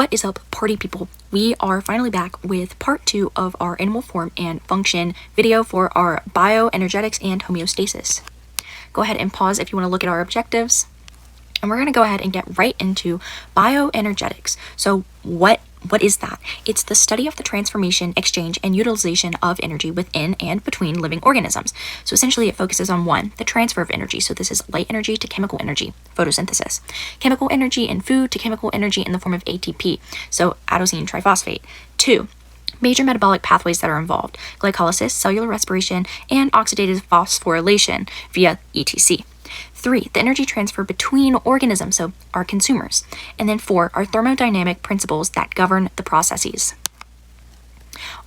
What is up, party people? We are finally back with part 2 of our animal form and function video for our bioenergetics and homeostasis. Go ahead and pause if you want to look at our objectives. And we're going to go ahead and get right into bioenergetics. So what is that? It's the study of the transformation, exchange, and utilization of energy within and between living organisms. So essentially it focuses on 1, the transfer of energy. So this is light energy to chemical energy, photosynthesis. Chemical energy in food to chemical energy in the form of ATP, so adenosine triphosphate. 2, major metabolic pathways that are involved, glycolysis, cellular respiration, and oxidative phosphorylation via ETC. 3, the energy transfer between organisms, so our consumers. And then 4, are thermodynamic principles that govern the processes.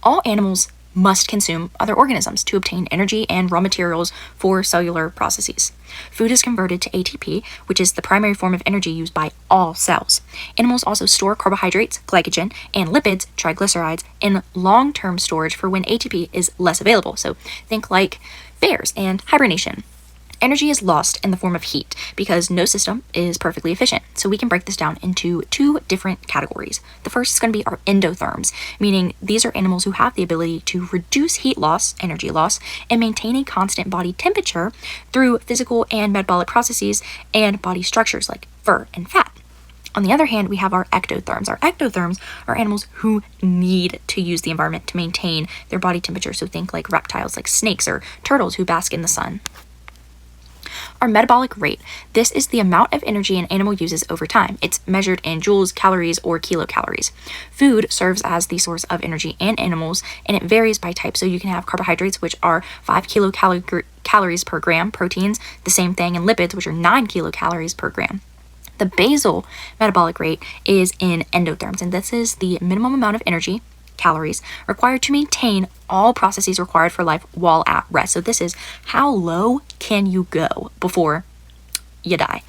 All animals must consume other organisms to obtain energy and raw materials for cellular processes. Food is converted to ATP, which is the primary form of energy used by all cells. Animals also store carbohydrates, glycogen, and lipids, triglycerides, in long-term storage for when ATP is less available. So think like bears and hibernation. Energy is lost in the form of heat because no system is perfectly efficient. So we can break this down into 2 different categories. The first is going to be our endotherms, meaning these are animals who have the ability to reduce heat loss, energy loss, and maintain a constant body temperature through physical and metabolic processes and body structures like fur and fat. On the other hand, we have our ectotherms. Our ectotherms are animals who need to use the environment to maintain their body temperature. So think like reptiles like snakes or turtles who bask in the sun. Our metabolic rate. This is the amount of energy an animal uses over time. It's measured in joules, calories, or kilocalories. Food serves as the source of energy in animals, and it varies by type. So you can have carbohydrates, which are 5 kilocalories per gram, proteins, the same thing, and lipids, which are 9 kilocalories per gram. The basal metabolic rate is in endotherms, and this is the minimum amount of energy, calories, required to maintain all processes required for life while at rest. So this is how low can you go before you die.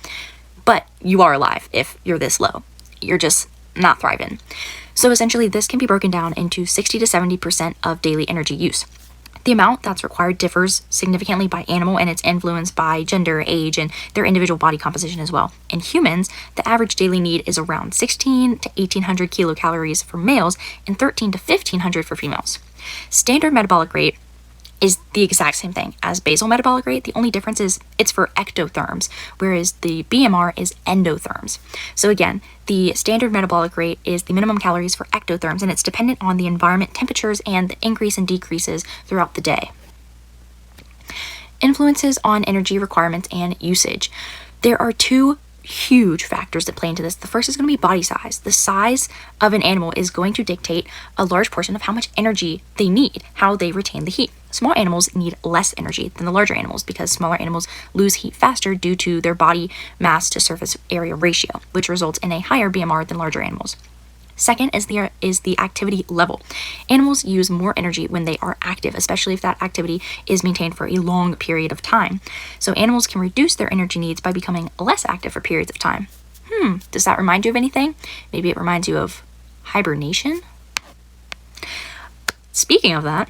But you are alive if you're this low. You're just not thriving. So essentially this can be broken down into 60 to 70% of daily energy use. The amount that's required differs significantly by animal, and it's influenced by gender, age, and their individual body composition as well. In humans, the average daily need is around 16 to 1800 kilocalories for males and 13 to 1500 for females. Standard metabolic rate is the exact same thing as basal metabolic rate. The only difference is it's for ectotherms, whereas the BMR is endotherms. So again, the standard metabolic rate is the minimum calories for ectotherms, and it's dependent on the environment temperatures and the increase and decreases throughout the day. Influences on energy requirements and usage. There are 2 huge factors that play into this. The first is going to be body size. The size of an animal is going to dictate a large portion of how much energy they need, how they retain the heat. Small animals need less energy than the larger animals because smaller animals lose heat faster due to their body mass to surface area ratio, which results in a higher BMR than larger animals. Second is the activity level. Animals use more energy when they are active, especially if that activity is maintained for a long period of time. So animals can reduce their energy needs by becoming less active for periods of time. Does that remind you of anything? Maybe it reminds you of hibernation? Speaking of that,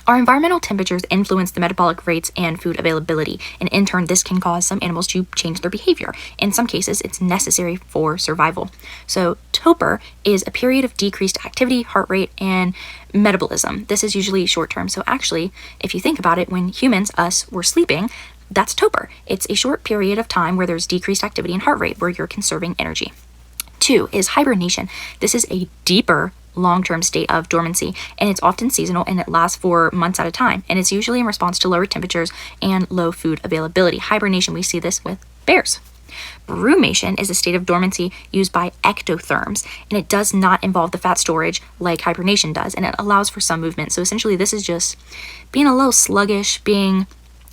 our environmental temperatures influence the metabolic rates and food availability, and in turn, this can cause some animals to change their behavior. In some cases, it's necessary for survival. So, torpor is a period of decreased activity, heart rate, and metabolism. This is usually short term. So actually, if you think about it, when humans, us, were sleeping, that's torpor. It's a short period of time where there's decreased activity and heart rate, where you're conserving energy. 2 is hibernation. This is a deeper long-term state of dormancy, and it's often seasonal, and it lasts for months at a time, and it's usually in response to lower temperatures and low food availability. Hibernation, we see this with bears. Brumation is a state of dormancy used by ectotherms, and it does not involve the fat storage like hibernation does, and it allows for some movement. So essentially this is just being a little sluggish, being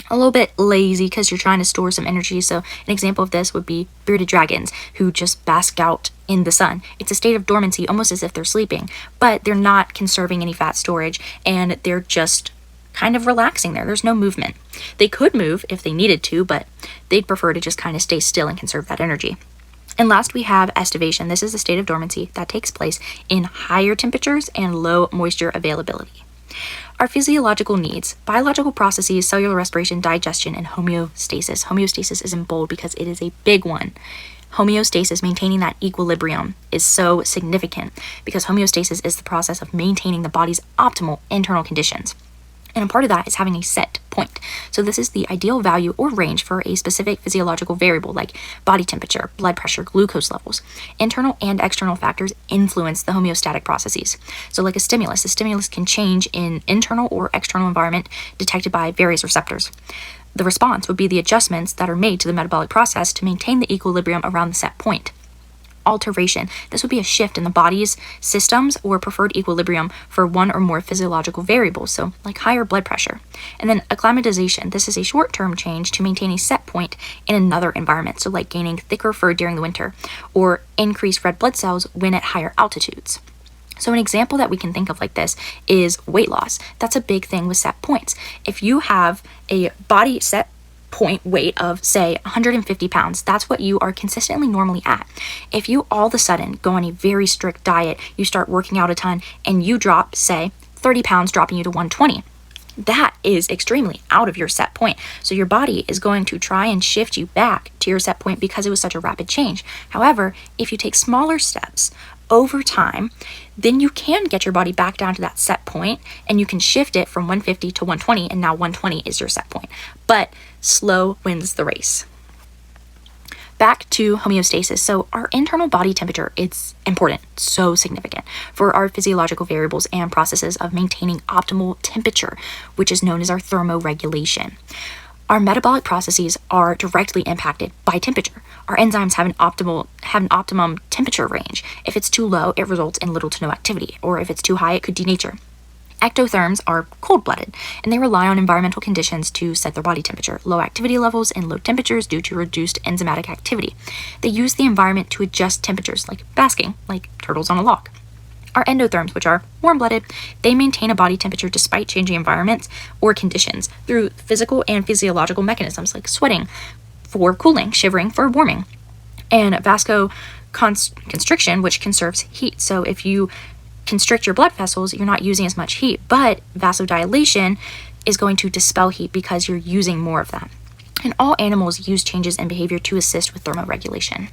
a little bit lazy because you're trying to store some energy. So an example of this would be bearded dragons who just bask out in the sun. It's a state of dormancy, almost as if they're sleeping, but they're not conserving any fat storage, and they're just kind of relaxing there. There's no movement. They could move if they needed to, but they'd prefer to just kind of stay still and conserve that energy. And last, we have estivation. This is a state of dormancy that takes place in higher temperatures and low moisture availability. Our physiological needs, biological processes, cellular respiration, digestion, and homeostasis. Homeostasis is in bold because it is a big one. Homeostasis, maintaining that equilibrium, is so significant because homeostasis is the process of maintaining the body's optimal internal conditions. And a part of that is having a set point. So this is the ideal value or range for a specific physiological variable like body temperature, blood pressure, glucose levels. Internal and external factors influence the homeostatic processes. So like a stimulus can change in internal or external environment detected by various receptors. The response would be the adjustments that are made to the metabolic process to maintain the equilibrium around the set point. Alteration. This would be a shift in the body's systems or preferred equilibrium for one or more physiological variables, so like higher blood pressure. And then acclimatization. This is a short-term change to maintain a set point in another environment, so like gaining thicker fur during the winter or increased red blood cells when at higher altitudes. So an example that we can think of like this is weight loss. That's a big thing with set points. If you have a body set point weight of, say, 150 pounds, that's what you are consistently normally at. If you all of a sudden go on a very strict diet, you start working out a ton, and you drop, say, 30 pounds, dropping you to 120, that is extremely out of your set point. So your body is going to try and shift you back to your set point because it was such a rapid change. However, if you take smaller steps over time, then you can get your body back down to that set point and you can shift it from 150 to 120, and now 120 is your set point. But slow wins the race. Back to homeostasis. So our internal body temperature, it's important, so significant for our physiological variables and processes of maintaining optimal temperature, which is known as our thermoregulation. Our metabolic processes are directly impacted by temperature. Our enzymes have an optimum temperature range. If it's too low, it results in little to no activity, or if it's too high, it could denature. Ectotherms are cold-blooded, and they rely on environmental conditions to set their body temperature, low activity levels and low temperatures due to reduced enzymatic activity. They use the environment to adjust temperatures, like basking, like turtles on a log. Our endotherms, which are warm-blooded, they maintain a body temperature despite changing environments or conditions through physical and physiological mechanisms like sweating for cooling, shivering for warming, and vasoconstriction, which conserves heat. So if you constrict your blood vessels, you're not using as much heat, but vasodilation is going to dispel heat because you're using more of them. And all animals use changes in behavior to assist with thermoregulation.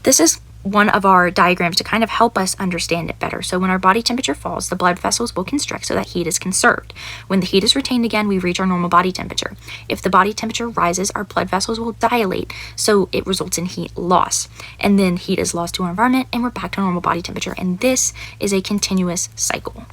This is one of our diagrams to kind of help us understand it better. So when our body temperature falls, the blood vessels will constrict so that heat is conserved. When the heat is retained again, we reach our normal body temperature. If the body temperature rises, our blood vessels will dilate, so it results in heat loss. And then heat is lost to our environment and we're back to normal body temperature. And this is a continuous cycle.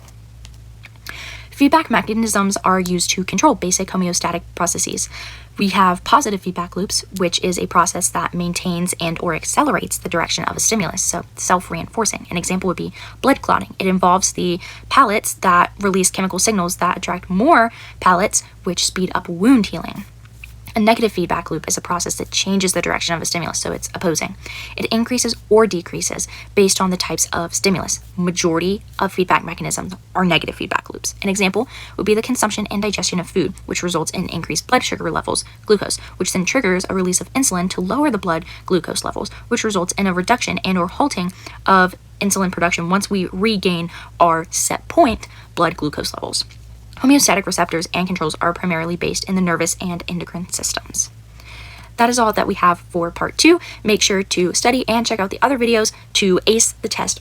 Feedback mechanisms are used to control basic homeostatic processes. We have positive feedback loops, which is a process that maintains and or accelerates the direction of a stimulus, so self-reinforcing. An example would be blood clotting. It involves the pallets that release chemical signals that attract more pallets, which speed up wound healing. A negative feedback loop is a process that changes the direction of a stimulus, so it's opposing. It increases or decreases based on the types of stimulus. Majority of feedback mechanisms are negative feedback loops. An example would be the consumption and digestion of food, which results in increased blood sugar levels, glucose, which then triggers a release of insulin to lower the blood glucose levels, which results in a reduction and or halting of insulin production once we regain our set point blood glucose levels. Homeostatic receptors and controls are primarily based in the nervous and endocrine systems. That is all that we have for part 2. Make sure to study and check out the other videos to ace the test.